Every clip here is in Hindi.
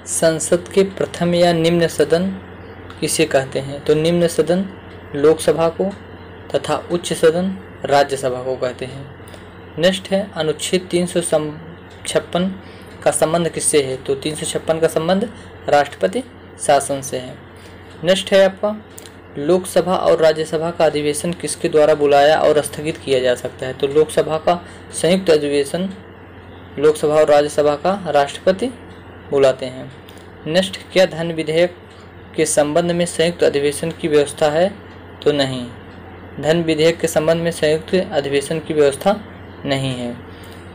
संसद के प्रथम या निम्न सदन किसे कहते हैं? तो निम्न सदन लोकसभा को तथा उच्च सदन राज्यसभा को कहते हैं। नेक्स्ट है अनुच्छेद 356 का संबंध किससे है? तो 356 का संबंध राष्ट्रपति शासन से है। नेक्स्ट है आपका लोकसभा और राज्यसभा का अधिवेशन किसके द्वारा बुलाया और स्थगित किया जा सकता है? तो लोकसभा का संयुक्त अधिवेशन लोकसभा और राज्यसभा का राष्ट्रपति बुलाते हैं। नेक्स्ट, क्या धन विधेयक के संबंध में संयुक्त अधिवेशन की व्यवस्था है? तो नहीं, धन विधेयक के संबंध में संयुक्त अधिवेशन की व्यवस्था नहीं है।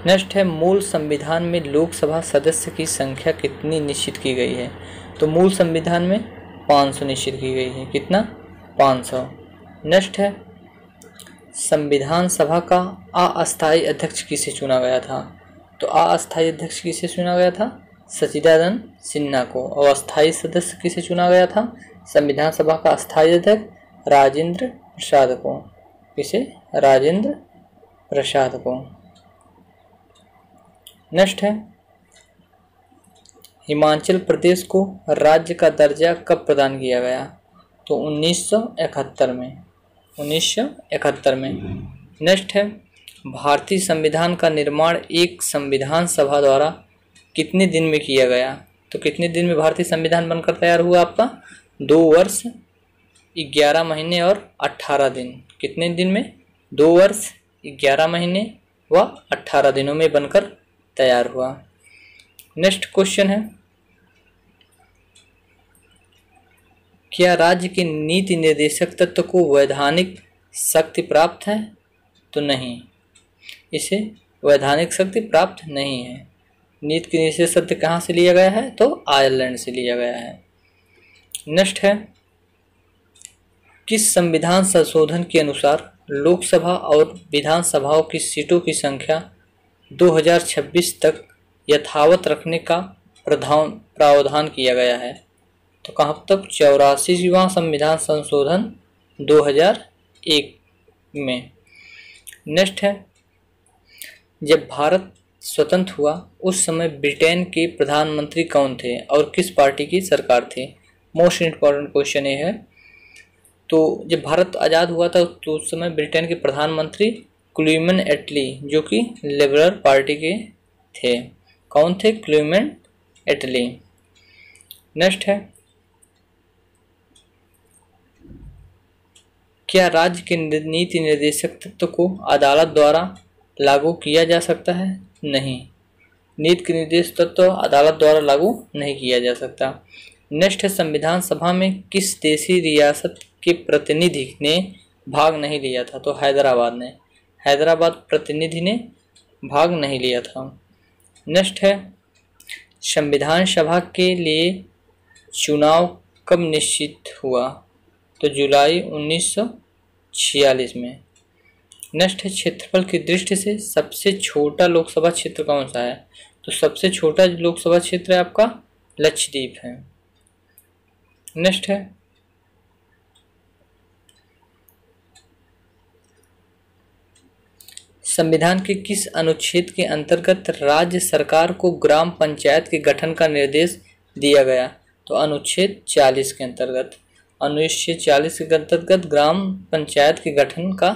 नेक्स्ट है मूल संविधान में लोकसभा सदस्य की संख्या कितनी निश्चित की गई है? तो मूल संविधान में 500 निश्चित की गई है। कितना? 500। नेक्स्ट है संविधान सभा का अस्थायी अध्यक्ष किसे चुना गया था? तो अस्थायी अध्यक्ष किसे चुना गया था? सचिदानंद सिन्हा को। और अस्थायी सदस्य किसे चुना गया था संविधान सभा का अस्थायी अध्यक्ष? राजेंद्र प्रसाद को। किसे? राजेंद्र प्रसाद को। नेक्स्ट है हिमाचल प्रदेश को राज्य का दर्जा कब प्रदान किया गया? तो 1971 में। 1971 में। नेक्स्ट है भारतीय संविधान का निर्माण एक संविधान सभा द्वारा कितने दिन में किया गया? तो कितने दिन में भारतीय संविधान बनकर तैयार हुआ आपका? 2 वर्ष 11 महीने और 18 दिन। कितने दिन में? 2 वर्ष 11 महीने व 18 दिनों में बनकर तैयार हुआ। नेक्स्ट क्वेश्चन है क्या राज्य के नीति निर्देशक तत्व को वैधानिक शक्ति प्राप्त है? तो नहीं, इसे वैधानिक शक्ति प्राप्त नहीं है। नीति के निर्देशक शब्द कहाँ से लिया गया है? तो आयरलैंड से लिया गया है। नेक्स्ट है किस संविधान संशोधन के अनुसार लोकसभा और विधानसभाओं की सीटों की संख्या 2026 तक यथावत रखने का प्रावधान किया गया है? तो कहाँ तक? 84वां संविधान संशोधन 2001 में। नेक्स्ट है जब भारत स्वतंत्र हुआ उस समय ब्रिटेन के प्रधानमंत्री कौन थे और किस पार्टी की सरकार थी? मोस्ट इम्पॉर्टेंट क्वेश्चन ये है। तो जब भारत आज़ाद हुआ था तो उस समय ब्रिटेन के प्रधानमंत्री क्लेमेंट एटली जो कि लिबरल पार्टी के थे। कौन थे? क्लेमेंट एटली। नेक्स्ट है क्या राज्य के नीति निर्देशक तत्व को अदालत द्वारा लागू किया जा सकता है? नहीं, नीति के निर्देश तत्व अदालत द्वारा लागू नहीं किया जा सकता। नेक्स्ट है संविधान सभा में किस देशी रियासत के प्रतिनिधि ने भाग नहीं लिया था? तो हैदराबाद ने। हैदराबाद प्रतिनिधि ने भाग नहीं लिया था। नेक्स्ट है संविधान सभा के लिए चुनाव कब निश्चित हुआ? तो जुलाई 1946 में। नेक्स्ट है क्षेत्रफल की दृष्टि से सबसे छोटा लोकसभा क्षेत्र कौन सा है? तो सबसे छोटा लोकसभा क्षेत्र है आपका लक्षद्वीप है। नेक्स्ट है संविधान के किस अनुच्छेद के अंतर्गत राज्य सरकार को ग्राम पंचायत के गठन का निर्देश दिया गया? तो अनुच्छेद 40 के अंतर्गत। अनुच्छेद 40 के अंतर्गत ग्राम पंचायत के गठन का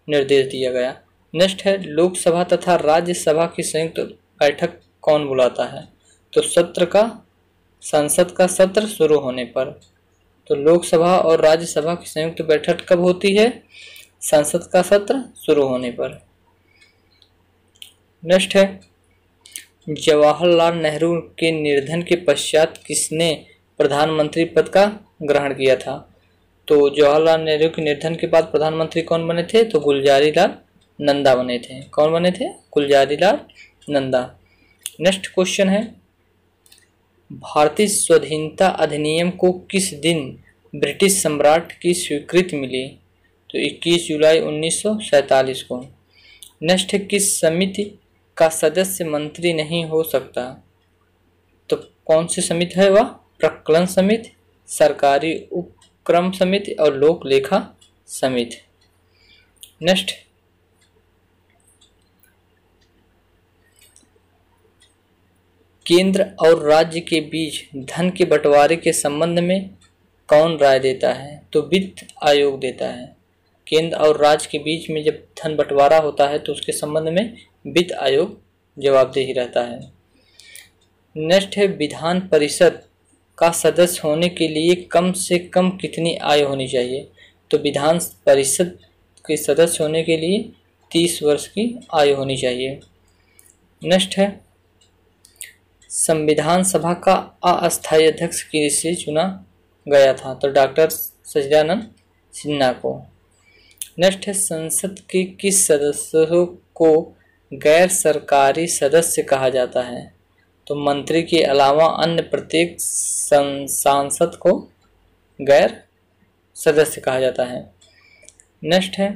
निर्देश दिया गया। नेक्स्ट है लोकसभा तथा राज्यसभा की संयुक्त बैठक कौन बुलाता है? तो संसद का सत्र शुरू होने पर। तो लोकसभा और राज्यसभा की संयुक्त बैठक कब होती है? संसद का सत्र शुरू होने पर। नेक्स्ट है जवाहरलाल नेहरू के निधन के पश्चात किसने प्रधानमंत्री पद का ग्रहण किया था? तो जवाहरलाल नेहरू के निधन के बाद प्रधानमंत्री कौन बने थे? तो गुलजारी लाल नंदा बने थे। कौन बने थे? गुलजारी लाल नंदा। नेक्स्ट क्वेश्चन है भारतीय स्वाधीनता अधिनियम को किस दिन ब्रिटिश सम्राट की स्वीकृति मिली? तो 21 जुलाई 1947 को। नेक्स्ट है किस समिति का सदस्य मंत्री नहीं हो सकता? तो कौन सी समिति है वह? प्रकलन समिति, सरकारी उपक्रम समिति और लोक लेखा समिति। नेक्स्ट केंद्र और राज्य के बीच धन के बंटवारे के संबंध में कौन राय देता है? तो वित्त आयोग देता है। केंद्र और राज्य के बीच में जब धन बंटवारा होता है तो उसके संबंध में वित्त आयोग जवाबदेही रहता है। नेक्स्ट है, विधान परिषद का सदस्य होने के लिए कम से कम कितनी आयु होनी चाहिए? तो विधान परिषद के सदस्य होने के लिए 30 वर्ष की आयु होनी चाहिए। नेक्स्ट है, संविधान सभा का अस्थायी अध्यक्ष किसे चुना गया था? तो डॉक्टर सचिदानंद सिन्हा को। नेक्स्ट है, संसद के किस सदस्यों को गैर सरकारी सदस्य कहा जाता है? तो मंत्री के अलावा अन्य प्रत्येक सांसद को गैर सदस्य कहा जाता है। नेक्स्ट है,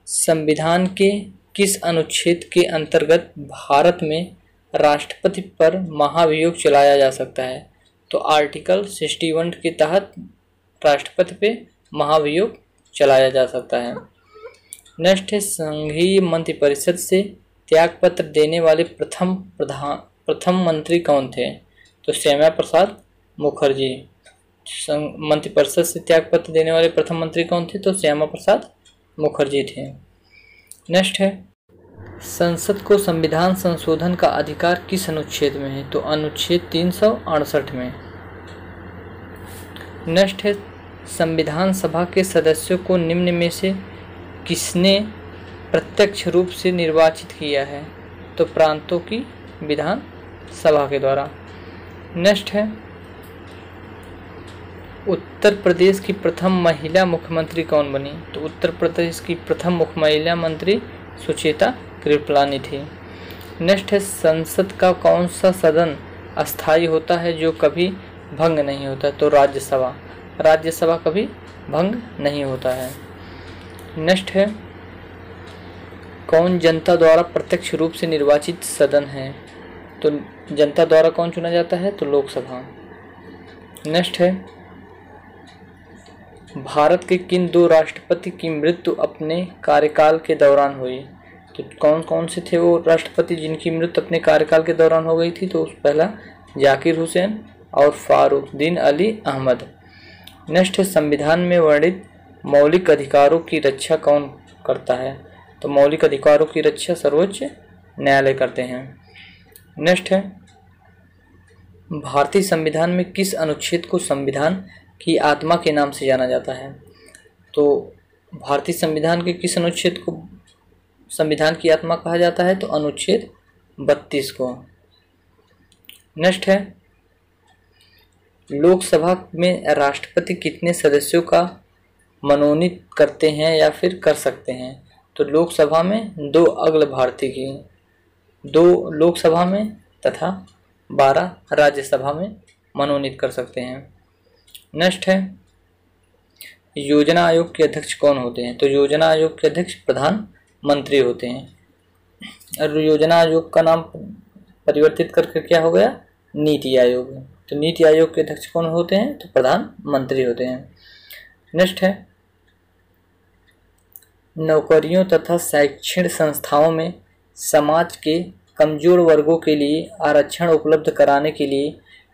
संविधान के किस अनुच्छेद के अंतर्गत भारत में राष्ट्रपति पर महाभियोग चलाया जा सकता है? तो आर्टिकल 61 के तहत राष्ट्रपति पे महाभियोग चलाया जा सकता है। नेक्स्ट है, संघीय मंत्रिपरिषद से त्यागपत्र देने वाले प्रथम मंत्री कौन थे? तो श्यामा प्रसाद मुखर्जी। मंत्रिपरिषद से त्यागपत्र देने वाले प्रथम मंत्री कौन थे? तो श्यामा प्रसाद मुखर्जी थे। नेक्स्ट है, संसद को संविधान संशोधन का अधिकार किस अनुच्छेद में है? तो अनुच्छेद 368 में। नेक्स्ट है, संविधान सभा के सदस्यों को निम्न में से किसने प्रत्यक्ष रूप से निर्वाचित किया है? तो प्रांतों की विधान सभा के द्वारा। नेक्स्ट है, उत्तर प्रदेश की प्रथम महिला मुख्यमंत्री कौन बनी? तो उत्तर प्रदेश की प्रथम महिला मंत्री सुचेता कृपलानी थी। नेक्स्ट है, संसद का कौन सा सदन अस्थायी होता है जो कभी भंग नहीं होता? तो राज्यसभा। राज्यसभा कभी भंग नहीं होता है। नेक्स्ट है, कौन जनता द्वारा प्रत्यक्ष रूप से निर्वाचित सदन है? तो जनता द्वारा कौन चुना जाता है? तो लोकसभा। नेक्स्ट है, भारत के किन 2 राष्ट्रपति की मृत्यु अपने कार्यकाल के दौरान हुई? तो कौन कौन से थे वो राष्ट्रपति जिनकी मृत्यु अपने कार्यकाल के दौरान हो गई थी? तो पहला जाकिर हुसैन और फारुद्दीन अली अहमद। नेक्स्ट है, संविधान में वर्णित मौलिक अधिकारों की रक्षा कौन करता है? तो मौलिक अधिकारों की रक्षा सर्वोच्च न्यायालय करते हैं। नेक्स्ट है, भारतीय संविधान में किस अनुच्छेद को संविधान की आत्मा के नाम से जाना जाता है? तो भारतीय संविधान के किस अनुच्छेद को संविधान की आत्मा कहा जाता है? तो अनुच्छेद 32 को। नेक्स्ट है, लोकसभा में राष्ट्रपति कितने सदस्यों का मनोनीत करते हैं या फिर कर सकते हैं? तो लोकसभा में 2 अखिल भारतीय की, 2 लोकसभा में तथा 12 राज्यसभा में मनोनीत कर सकते हैं। नेक्स्ट है, योजना आयोग के अध्यक्ष कौन होते हैं? तो योजना आयोग के अध्यक्ष प्रधानमंत्री होते हैं। और योजना आयोग का नाम परिवर्तित करके क्या हो गया? नीति आयोग। तो नीति आयोग के अध्यक्ष कौन होते हैं? तो प्रधानमंत्री होते हैं। नेक्स्ट है, नौकरियों तथा शैक्षणिक संस्थाओं में समाज के कमजोर वर्गों के लिए आरक्षण उपलब्ध कराने के लिए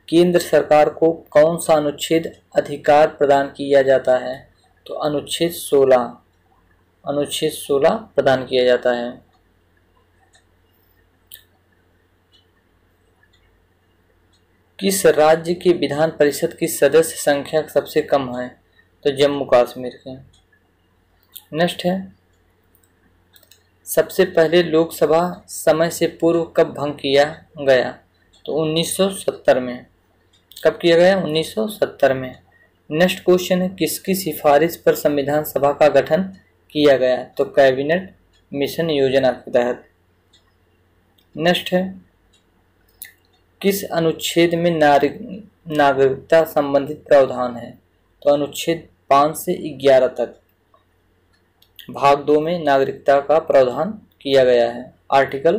केंद्र सरकार को कौन सा अनुच्छेद अधिकार प्रदान किया जाता है? तो अनुच्छेद 16 प्रदान किया जाता है। किस राज्य की विधान परिषद की सदस्य संख्या सबसे कम है? तो जम्मू कश्मीर के। नेक्स्ट है, सबसे पहले लोकसभा समय से पूर्व कब भंग किया गया? तो 1970 में। कब किया गया? 1970 में। नेक्स्ट क्वेश्चन है, किसकी सिफारिश पर संविधान सभा का गठन किया गया? तो कैबिनेट मिशन योजना के तहत। नेक्स्ट है, किस अनुच्छेद में नागरिकता संबंधित प्रावधान है? तो अनुच्छेद 5 से 11 तक भाग 2 में नागरिकता का प्रावधान किया गया है, आर्टिकल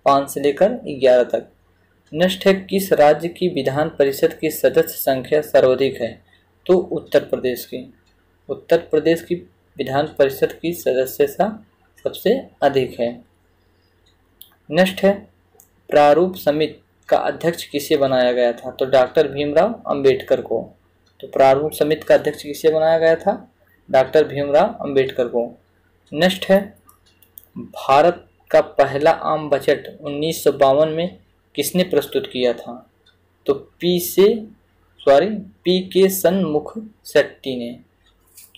5 से लेकर 11 तक। नेक्स्ट है, किस राज्य की विधान परिषद की सदस्य संख्या सर्वाधिक है? तो उत्तर प्रदेश की। उत्तर प्रदेश की विधान परिषद की सदस्यता सबसे अधिक है। नेक्स्ट है प्रारूप समिति का अध्यक्ष किसे बनाया गया था? तो डॉक्टर भीमराव अंबेडकर को। तो प्रारूप समिति का अध्यक्ष किसे बनाया गया था? डॉक्टर भीमराव अंबेडकर को। नेक्स्ट है भारत का पहला आम बजट 1952 में किसने प्रस्तुत किया था? तो पी के सन्मुख शेट्टी ने।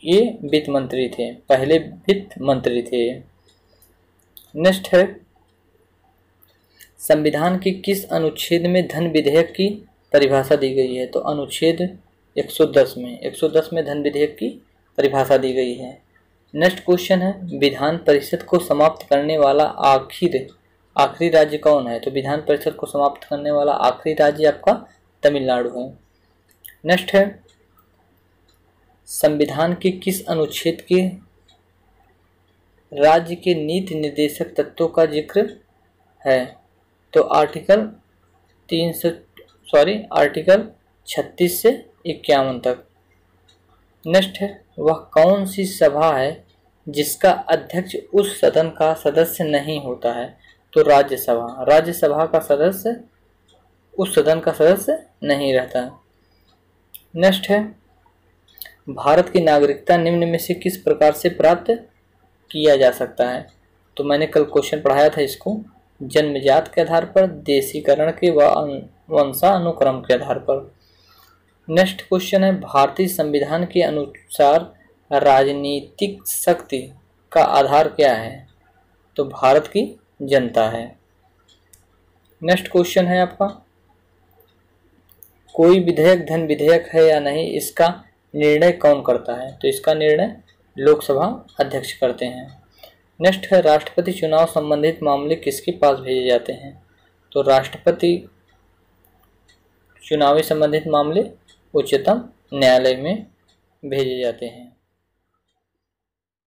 ये वित्त मंत्री थे, पहले वित्त मंत्री थे। नेक्स्ट है संविधान के किस अनुच्छेद में धन विधेयक की परिभाषा दी गई है? तो अनुच्छेद 110 में धन विधेयक की परिभाषा दी गई है। नेक्स्ट क्वेश्चन है विधान परिषद को समाप्त करने वाला आखिरी राज्य कौन है? तो विधान परिषद को समाप्त करने वाला आखिरी राज्य आपका तमिलनाडु है। नेक्स्ट है संविधान के किस अनुच्छेद के राज्य के नीति निर्देशक तत्वों का जिक्र है? तो आर्टिकल 36 से 51 तक। नेक्स्ट है वह कौन सी सभा है जिसका अध्यक्ष उस सदन का सदस्य नहीं होता है? तो राज्यसभा। राज्यसभा का सदस्य उस सदन का सदस्य नहीं रहता। नेक्स्ट है भारत की नागरिकता निम्न में से किस प्रकार से प्राप्त किया जा सकता है? तो मैंने कल क्वेश्चन पढ़ाया था इसको, जन्मजात के आधार पर, देशीकरण के व वंशानुक्रम के आधार पर। नेक्स्ट क्वेश्चन है भारतीय संविधान के अनुसार राजनीतिक शक्ति का आधार क्या है? तो भारत की जनता है। नेक्स्ट क्वेश्चन है आपका कोई विधेयक धन विधेयक है या नहीं, इसका निर्णय कौन करता है? तो इसका निर्णय लोकसभा अध्यक्ष करते हैं। नेक्स्ट है राष्ट्रपति चुनाव संबंधित मामले किसके पास भेजे जाते हैं? तो राष्ट्रपति चुनावी संबंधित मामले उच्चतम न्यायालय में भेजे जाते हैं।